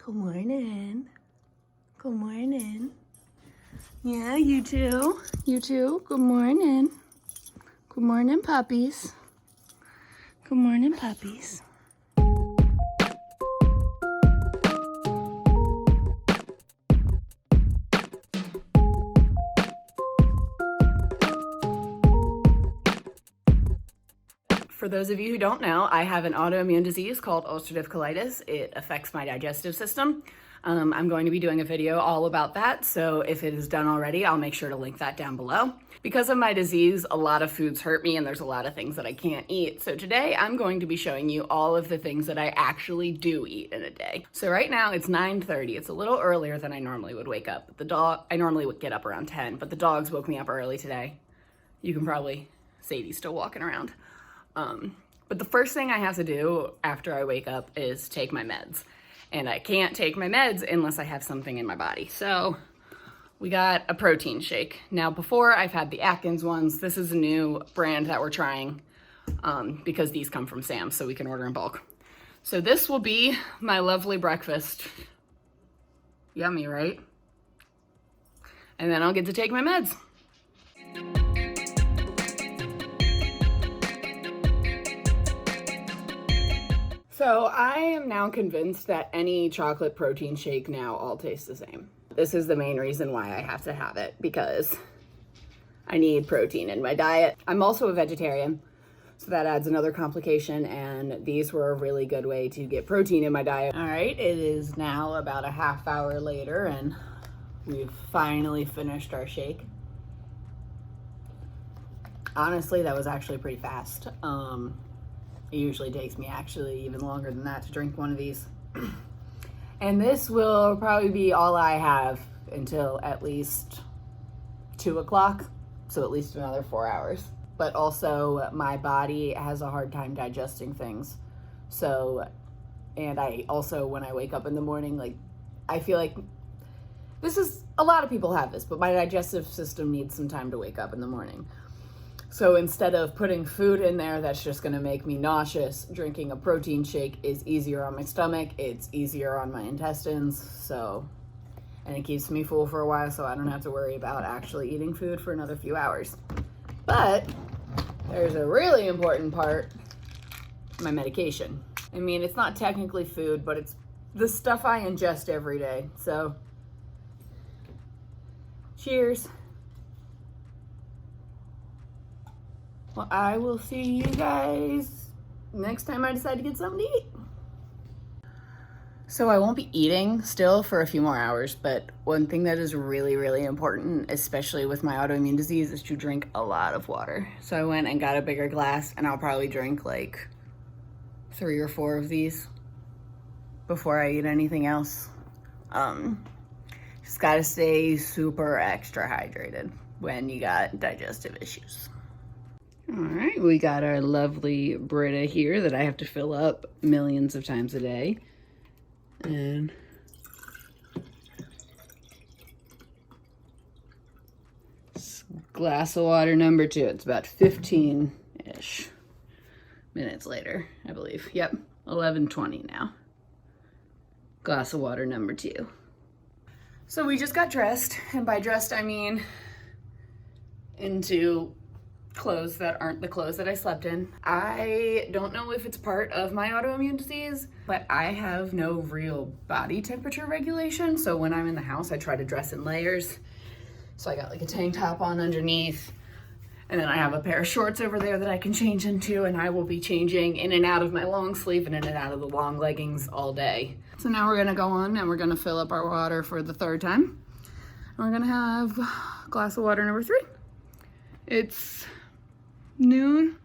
Good morning. Good morning. Yeah, you too. You too. Good morning. Good morning, puppies. Good morning, puppies. For those of you who don't know, I have an autoimmune disease called ulcerative colitis. It affects my digestive system. I'm going to be doing a video all about that, so if it is done already, I'll make sure to link that down below. Because of my disease, a lot of foods hurt me and there's a lot of things that I can't eat. So today I'm going to be showing you all of the things that I actually do eat in a day. So right now it's 9:30. It's a little earlier than I normally would wake up. I normally would get up around 10, but the dogs woke me up early today. You can probably, Sadie's still walking around. But the first thing I have to do after I wake up is take my meds. And I can't take my meds unless I have something in my body. So we got a protein shake. Now before I've had the Atkins ones. This is a new brand that we're trying because these come from Sam's, so we can order in bulk. So this will be my lovely breakfast. Yummy, right? And then I'll get to take my meds. So I am now convinced that any chocolate protein shake now all tastes the same. This is the main reason why I have to have it, because I need protein in my diet. I'm also a vegetarian, so that adds another complication, and these were a really good way to get protein in my diet. All right, it is now about a half hour later, and we've finally finished our shake. Honestly, that was actually pretty fast. It usually takes me actually even longer than that to drink one of these. And this will probably be all I have until at least 2 o'clock, so at least another 4 hours. But also my body has a hard time digesting things. So, and I also, when I wake up in the morning, like, I feel like a lot of people have this, but my digestive system needs some time to wake up in the morning. So instead of putting food in there that's just gonna make me nauseous, drinking a protein shake is easier on my stomach, it's easier on my intestines, and it keeps me full for a while, so I don't have to worry about actually eating food for another few hours. But there's a really important part, my medication. I mean, it's not technically food, but it's the stuff I ingest every day. So, cheers. Well, I will see you guys next time I decide to get something to eat. So I won't be eating still for a few more hours, but one thing that is really, really important, especially with my autoimmune disease, is to drink a lot of water. So I went and got a bigger glass, and I'll probably drink like 3 or 4 of these before I eat anything else. Just gotta stay super extra hydrated when you got digestive issues. All right, we got our lovely Brita here that I have to fill up millions of times a day. And glass of water number 2. It's about 15-ish minutes later, I believe. Yep, 11:20 now. Glass of water number 2. So we just got dressed, and by dressed I mean into clothes that aren't the clothes that I slept in. I don't know if it's part of my autoimmune disease, but I have no real body temperature regulation. So when I'm in the house, I try to dress in layers. So I got like a tank top on underneath, and then I have a pair of shorts over there that I can change into, and I will be changing in and out of my long sleeve and in and out of the long leggings all day. So now we're gonna go on and we're gonna fill up our water for the 3rd time. And we're gonna have a glass of water number 3. It's noon.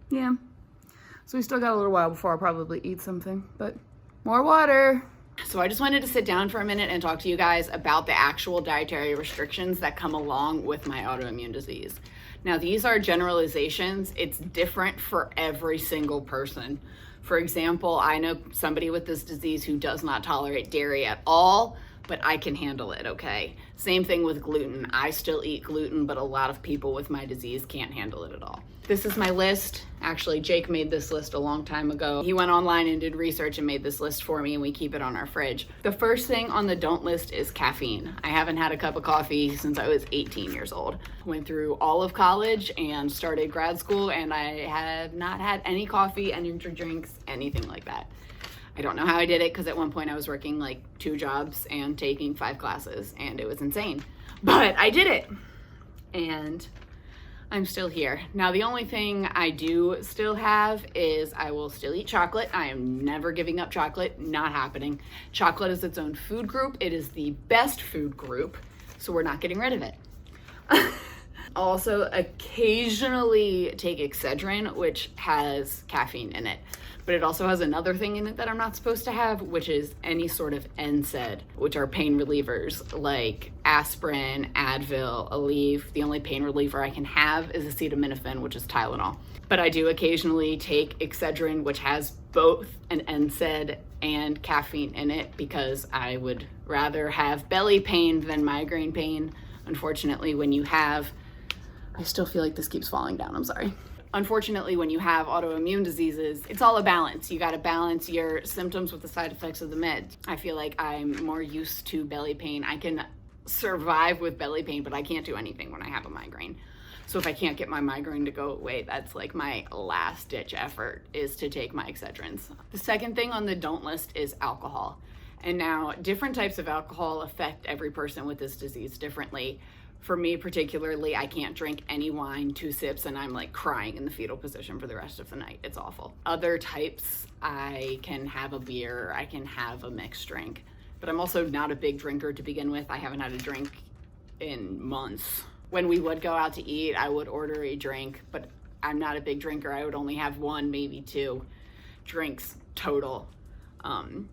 Yeah. So we still got a little while before I'll probably eat something, but more water. So I just wanted to sit down for a minute and talk to you guys about the actual dietary restrictions that come along with my autoimmune disease. Now, these are generalizations. It's different for every single person. For example, I know somebody with this disease who does not tolerate dairy at all, but I can handle it, okay? Same thing with gluten. I still eat gluten, but a lot of people with my disease can't handle it at all. This is my list. Actually, Jake made this list a long time ago. He went online and did research and made this list for me, and we keep it on our fridge. The first thing on the don't list is caffeine. I haven't had a cup of coffee since I was 18 years old. Went through all of college and started grad school, and I have not had any coffee, energy drinks, anything like that. I don't know how I did it, because at one point I was working like 2 jobs and taking 5 classes, and it was insane. But I did it, and I'm still here. Now, the only thing I do still have is I will still eat chocolate. I am never giving up chocolate, not happening. Chocolate is its own food group. It is the best food group, so we're not getting rid of it. Also, occasionally take Excedrin, which has caffeine in it. But it also has another thing in it that I'm not supposed to have, which is any sort of NSAID, which are pain relievers like aspirin, Advil, Aleve. The only pain reliever I can have is acetaminophen, which is Tylenol. But I do occasionally take Excedrin, which has both an NSAID and caffeine in it, because I would rather have belly pain than migraine pain. Unfortunately, when you have, I still feel like this keeps falling down, I'm sorry. Unfortunately, when you have autoimmune diseases, it's all a balance. You got to balance your symptoms with the side effects of the meds. I feel like I'm more used to belly pain. I can survive with belly pain, but I can't do anything when I have a migraine. So if I can't get my migraine to go away, that's like my last ditch effort, is to take my Excedrins. The second thing on the don't list is alcohol. And now, different types of alcohol affect every person with this disease differently. For me particularly, I can't drink any wine, 2 sips, and I'm like crying in the fetal position for the rest of the night. It's awful. Other types, I can have a beer, I can have a mixed drink, but I'm also not a big drinker to begin with. I haven't had a drink in months. When we would go out to eat, I would order a drink, but I'm not a big drinker. I would only have 1, maybe 2 drinks total.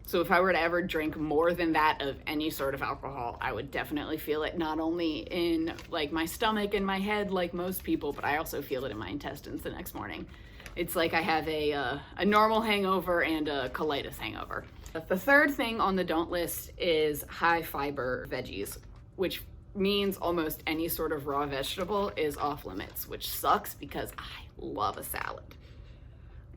So if I were to ever drink more than that of any sort of alcohol, I would definitely feel it not only in like my stomach and my head like most people, but I also feel it in my intestines the next morning. It's like I have a normal hangover and a colitis hangover. The third thing on the don't list is high fiber veggies, which means almost any sort of raw vegetable is off limits, which sucks because I love a salad.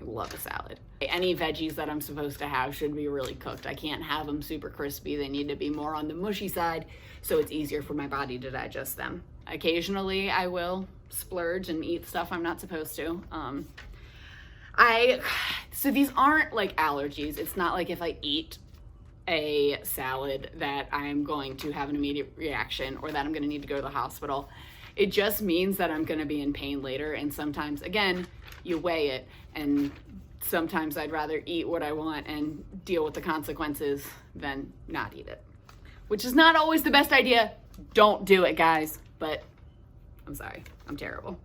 I love a salad. Any veggies that I'm supposed to have should be really cooked. I can't have them super crispy. They need to be more on the mushy side, so it's easier for my body to digest them. Occasionally, I will splurge and eat stuff I'm not supposed to. So these aren't like allergies. It's not like if I eat a salad that I'm going to have an immediate reaction or that I'm going to need to go to the hospital. It just means that I'm going to be in pain later, and sometimes, again, you weigh it, and sometimes I'd rather eat what I want and deal with the consequences than not eat it, which is not always the best idea. Don't do it, guys, but I'm sorry, I'm terrible.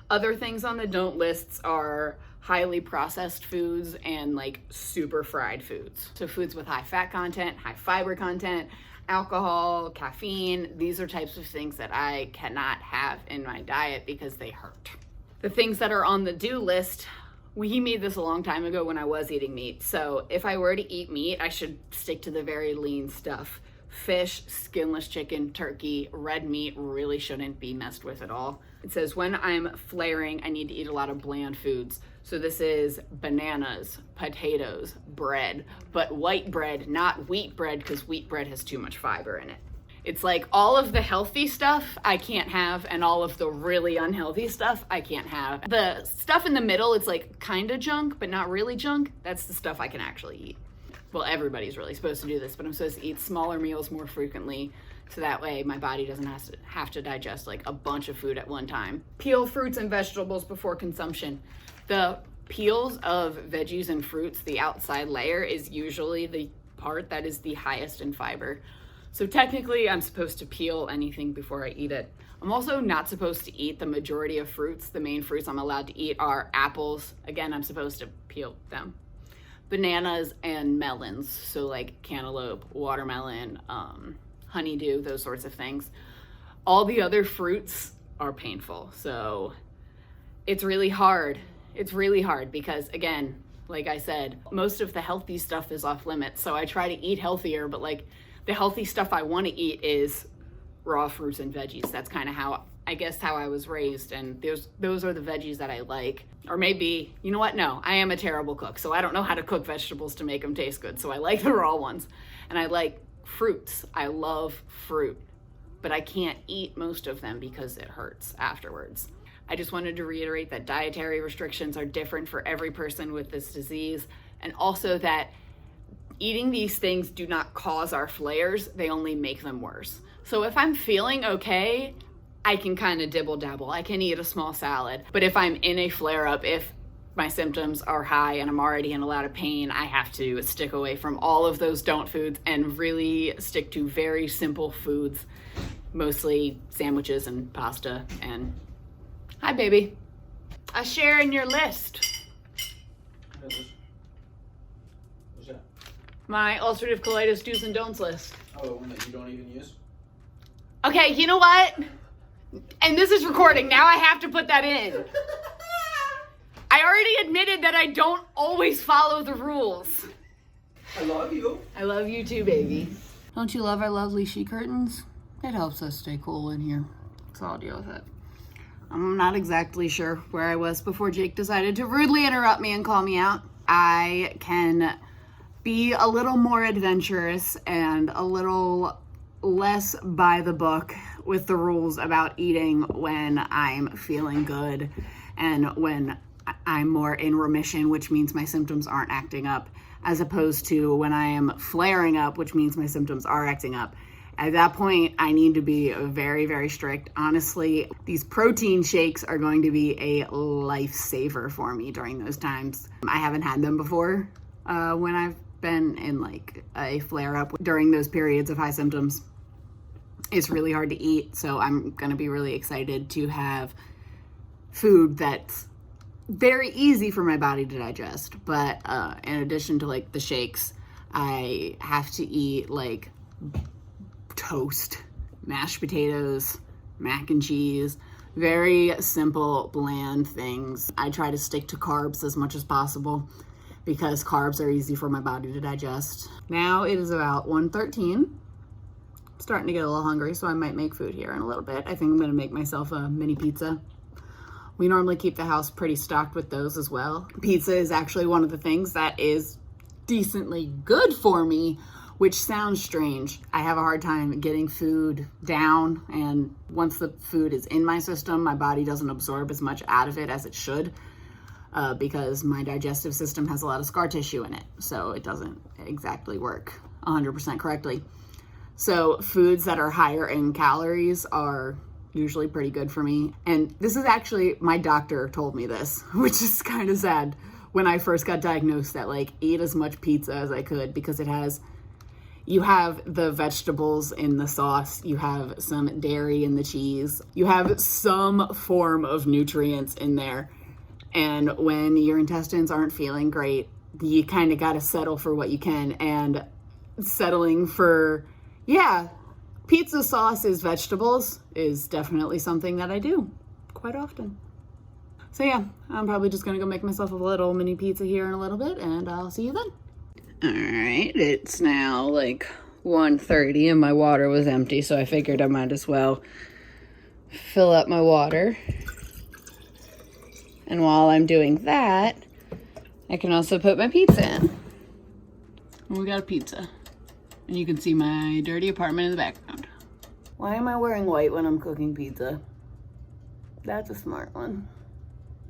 Other things on the don't lists are highly processed foods and like super fried foods. So foods with high fat content, high fiber content, alcohol, caffeine, these are types of things that I cannot have in my diet because they hurt. The things that are on the do list, he made this a long time ago when I was eating meat. So if I were to eat meat, I should stick to the very lean stuff. Fish, skinless chicken, turkey, red meat really shouldn't be messed with at all. It says when I'm flaring, I need to eat a lot of bland foods. So this is bananas, potatoes, bread, but white bread, not wheat bread, because wheat bread has too much fiber in it. It's like all of the healthy stuff I can't have, and all of the really unhealthy stuff I can't have. The stuff in the middle, it's like kind of junk, but not really junk. That's the stuff I can actually eat. Well, everybody's really supposed to do this, but I'm supposed to eat smaller meals more frequently, so that way my body doesn't have to digest like a bunch of food at one time. Peel fruits and vegetables before consumption. The peels of veggies and fruits, the outside layer, is usually the part that is the highest in fiber. So technically, I'm supposed to peel anything before I eat it. I'm also not supposed to eat the majority of fruits. The main fruits I'm allowed to eat are apples. Again, I'm supposed to peel them. Bananas and melons, so like cantaloupe, watermelon, honeydew, those sorts of things. All the other fruits are painful, so it's really hard. It's really hard because, again, like I said, most of the healthy stuff is off limits, so I try to eat healthier, but like the healthy stuff I want to eat is raw fruits and veggies. That's kind of how, I guess, how I was raised, and those are the veggies that I like. Or maybe, you know what? No, I am a terrible cook, so I don't know how to cook vegetables to make them taste good. So I like the raw ones, and I like fruits. I love fruit, but I can't eat most of them because it hurts afterwards. I just wanted to reiterate that dietary restrictions are different for every person with this disease, and also that eating these things do not cause our flares, they only make them worse. So if I'm feeling okay, I can kind of dibble dabble. I can eat a small salad. But if I'm in a flare up, if my symptoms are high and I'm already in a lot of pain, I have to stick away from all of those don't foods and really stick to very simple foods, mostly sandwiches and pasta. And hi, baby. I share in your list. What's that? My ulcerative colitis do's and don'ts list. Oh, the one that you don't even use? Okay, you know what? And this is recording. Now I have to put that in. I already admitted that I don't always follow the rules. I love you. I love you too, baby. Don't you love our lovely sheet curtains? It helps us stay cool in here. So I'll deal with it. I'm not exactly sure where I was before Jake decided to rudely interrupt me and call me out. I can be a little more adventurous and a little less by the book with the rules about eating when I'm feeling good and when I'm more in remission, which means my symptoms aren't acting up, as opposed to when I am flaring up, which means my symptoms are acting up. At that point, I need to be very, very strict. Honestly, these protein shakes are going to be a lifesaver for me during those times. I haven't had them before when I've been in like a flare up during those periods of high symptoms. It's really hard to eat, so I'm going to be really excited to have food that's very easy for my body to digest. But in addition to like the shakes, I have to eat like toast, mashed potatoes, mac and cheese, very simple, bland things. I try to stick to carbs as much as possible because carbs are easy for my body to digest. Now it is about 1:13. Starting to get a little hungry, so I might make food here in a little bit. I think I'm gonna make myself a mini pizza. We normally keep the house pretty stocked with those as well. Pizza is actually one of the things that is decently good for me, which sounds strange. I have a hard time getting food down, and once the food is in my system, my body doesn't absorb as much out of it as it should because my digestive system has a lot of scar tissue in it, so it doesn't exactly work 100% correctly. So foods that are higher in calories are usually pretty good for me. And this is actually, my doctor told me this, which is kind of sad, when I first got diagnosed, that like eat as much pizza as I could because you have the vegetables in the sauce, you have some dairy in the cheese, you have some form of nutrients in there. And when your intestines aren't feeling great, you kind of got to settle for what you can. And settling for, yeah, pizza sauce is vegetables is definitely something that I do quite often. So yeah, I'm probably just gonna go make myself a little mini pizza here in a little bit, and I'll see you then. All right, it's now like 1:30 and my water was empty, so I figured I might as well fill up my water. And while I'm doing that, I can also put my pizza in. And we got a pizza. And you can see my dirty apartment in the background. Why am I wearing white when I'm cooking pizza? That's a smart one.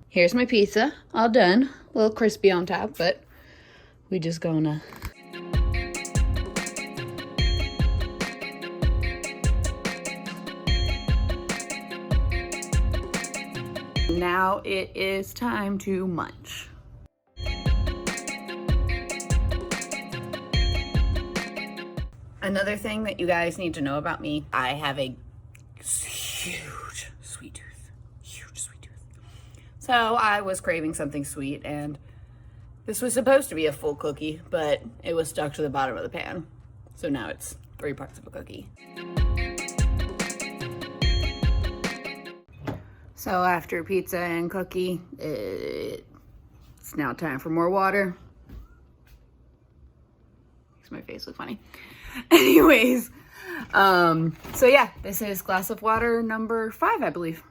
Here's my pizza, all done. A little crispy on top, but we just gonna... Now it is time to munch. Another thing that you guys need to know about me, I have a huge sweet tooth. So I was craving something sweet, and this was supposed to be a full cookie, but it was stuck to the bottom of the pan. So now it's 3 parts of a cookie. So after pizza and cookie, it's now time for more water. Makes my face look funny. Anyways, so yeah, this is glass of water number 5, I believe.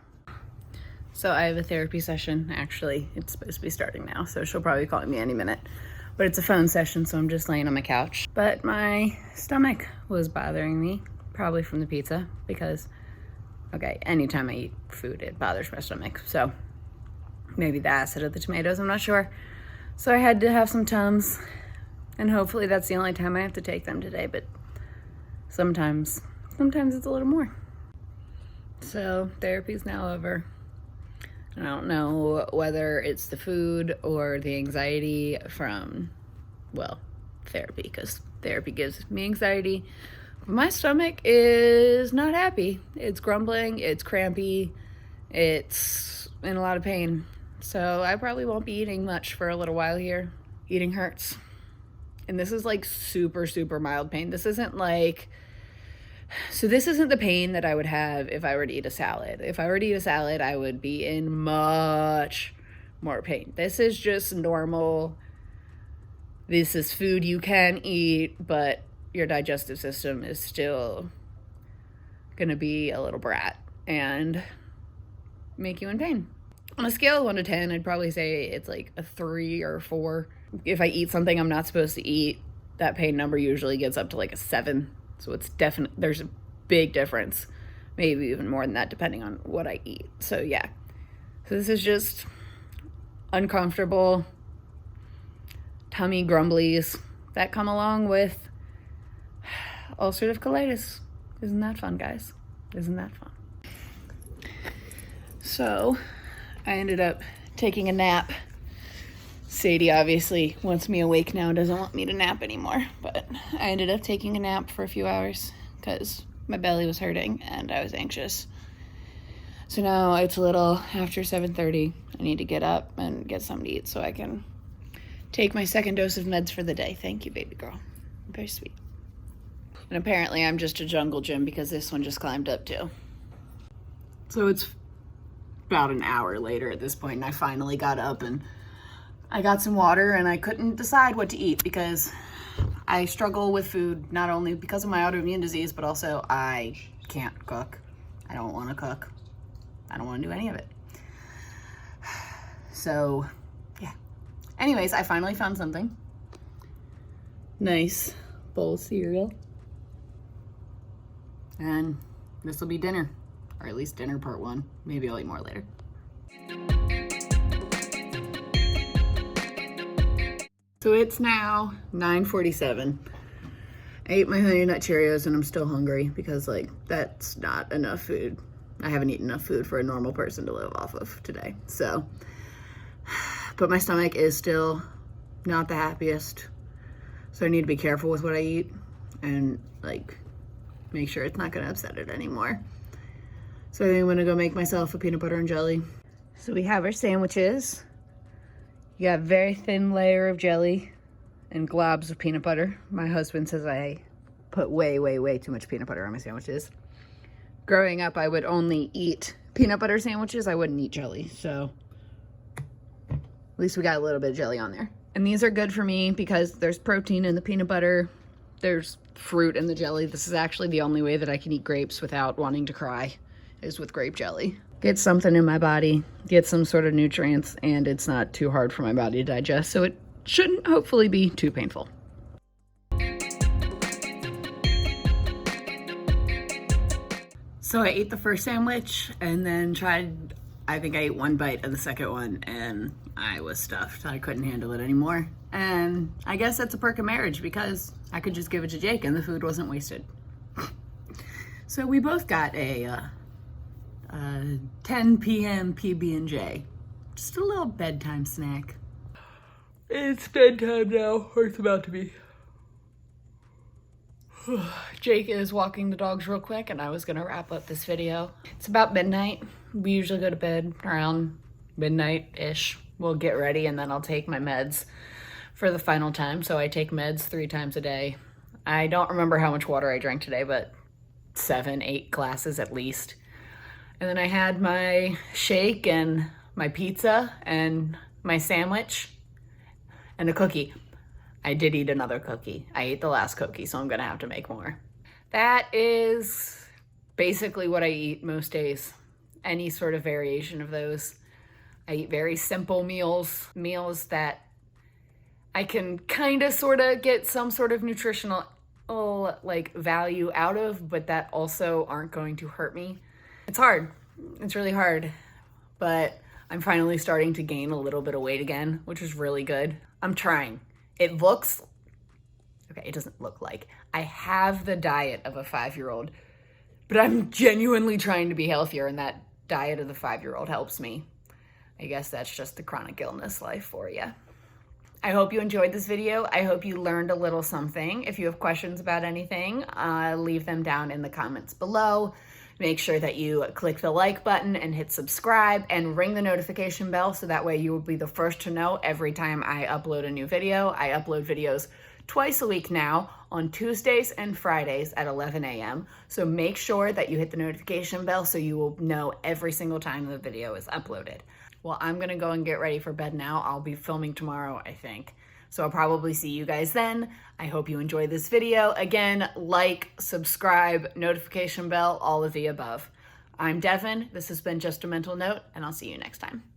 So I have a therapy session. Actually, it's supposed to be starting now, so she'll probably be calling me any minute. But it's a phone session, so I'm just laying on my couch. But my stomach was bothering me, probably from the pizza, because, okay, anytime I eat food, it bothers my stomach. So maybe the acid of the tomatoes, I'm not sure. So I had to have some Tums, and hopefully that's the only time I have to take them today, but sometimes it's a little more. So therapy's now over. I don't know whether it's the food or the anxiety from, well, therapy, because therapy gives me anxiety. My stomach is not happy. It's grumbling, it's crampy, it's in a lot of pain. So I probably won't be eating much for a little while here. Eating hurts. And this is like super, super mild pain. This isn't like, so this isn't the pain that I would have if I were to eat a salad. If I were to eat a salad, I would be in much more pain. This is just normal. This is food you can eat, but your digestive system is still gonna be a little brat and make you in pain. On a scale of 1 to 10, I'd probably say it's like a 3 or 4. If I eat something I'm not supposed to eat, that pain number usually gets up to like a 7. So it's definite. There's a big difference, maybe even more than that, depending on what I eat. So yeah, so this is just uncomfortable tummy grumblies that come along with ulcerative colitis. Isn't that fun, guys? Isn't that fun? So I ended up taking a nap. Sadie obviously wants me awake now, doesn't want me to nap anymore, but I ended up taking a nap for a few hours because my belly was hurting and I was anxious. So now it's a little after 7:30. I need to get up and get something to eat so I can take my second dose of meds for the day. Thank you, baby girl. Very sweet. And apparently I'm just a jungle gym because this one just climbed up too. So it's about an hour later at this point, and I finally got up and I got some water, and I couldn't decide what to eat because I struggle with food, not only because of my autoimmune disease, but also I can't cook. I don't want to cook. I don't want to do any of it. So, yeah. Anyways, I finally found something. Nice bowl of cereal. And this will be dinner, or at least dinner part 1. Maybe I'll eat more later. So it's now 9:47. I ate my Honey Nut Cheerios and I'm still hungry because like that's not enough food. I haven't eaten enough food for a normal person to live off of today. So, but my stomach is still not the happiest. So I need to be careful with what I eat and like make sure it's not gonna upset it anymore. So I think I'm gonna go make myself a peanut butter and jelly. So we have our sandwiches. You got a very thin layer of jelly and globs of peanut butter. My husband says I put way, way, way too much peanut butter on my sandwiches. Growing up, I would only eat peanut butter sandwiches. I wouldn't eat jelly, so at least we got a little bit of jelly on there. And these are good for me because there's protein in the peanut butter. There's fruit in the jelly. This is actually the only way that I can eat grapes without wanting to cry, is with grape jelly. Get something in my body, get some sort of nutrients, and it's not too hard for my body to digest, so it shouldn't hopefully be too painful. So I ate the first sandwich and then I think I ate 1 bite of the second one and I was stuffed. I couldn't handle it anymore. And I guess that's a perk of marriage because I could just give it to Jake and the food wasn't wasted. So we both got a 10 p.m. PB&J. Just a little bedtime snack. It's bedtime now, or it's about to be. Jake is walking the dogs real quick and I was gonna wrap up this video. It's about midnight. We usually go to bed around midnight-ish. We'll get ready and then I'll take my meds for the final time. So I take meds 3 times a day. I don't remember how much water I drank today, but 7, 8 glasses at least. And then I had my shake and my pizza and my sandwich and a cookie. I did eat another cookie. I ate the last cookie, so I'm gonna have to make more. That is basically what I eat most days. Any sort of variation of those. I eat very simple meals that I can kind of sort of get some sort of nutritional like value out of, but that also aren't going to hurt me. It's hard. It's really hard. But I'm finally starting to gain a little bit of weight again, which is really good. I'm trying. It doesn't look like. I have the diet of a 5-year-old, but I'm genuinely trying to be healthier, and that diet of the 5-year-old helps me. I guess that's just the chronic illness life for you. I hope you enjoyed this video. I hope you learned a little something. If you have questions about anything, leave them down in the comments below. Make sure that you click the like button and hit subscribe and ring the notification bell so that way you will be the first to know every time I upload a new video. I upload videos twice a week now on Tuesdays and Fridays at 11 a.m. So make sure that you hit the notification bell so you will know every single time the video is uploaded. Well, I'm gonna go and get ready for bed now. I'll be filming tomorrow, I think. So I'll probably see you guys then. I hope you enjoyed this video. Again, like, subscribe, notification bell, all of the above. I'm Devin. This has been Just a Mental Note, and I'll see you next time.